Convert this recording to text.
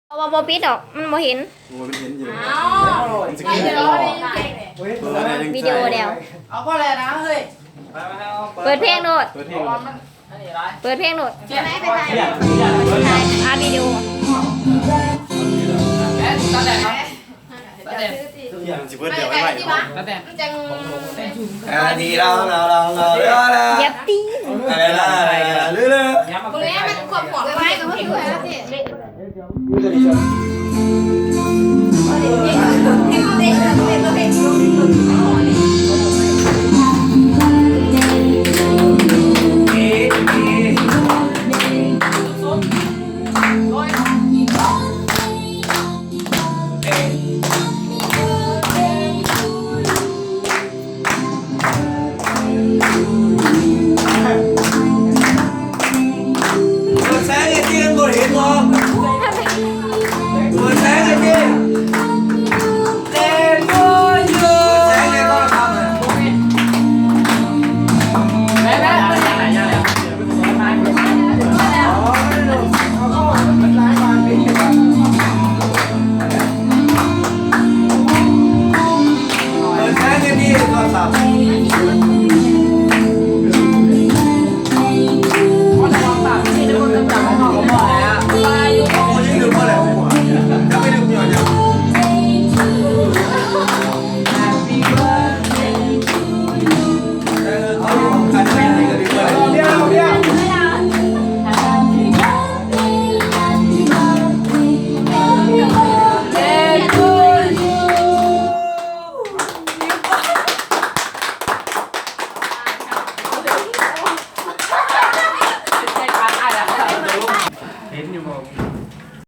เอาบ่ปิดดอกมันบ่เห็น โอ้ยมันเห็นอยู่ มันจะกินได้วิดีโอเดียว เอาก็เลยนะเฮ้ย เปิดเพลงโนด เปิดเพลง เปิดเพลงโนด เจ๊ไหนไปไหน อาวิดีโอ แม่ตาแดงครับตาแดง มันจะเปิดเดี๋ยวไว้ไว้ ตาแดง ดีเราเย็บตี อะไรล่ะเรื่อย ตรงนี้มันควบหมดเลยไหมกับเพื่อนด้วยนะสิเ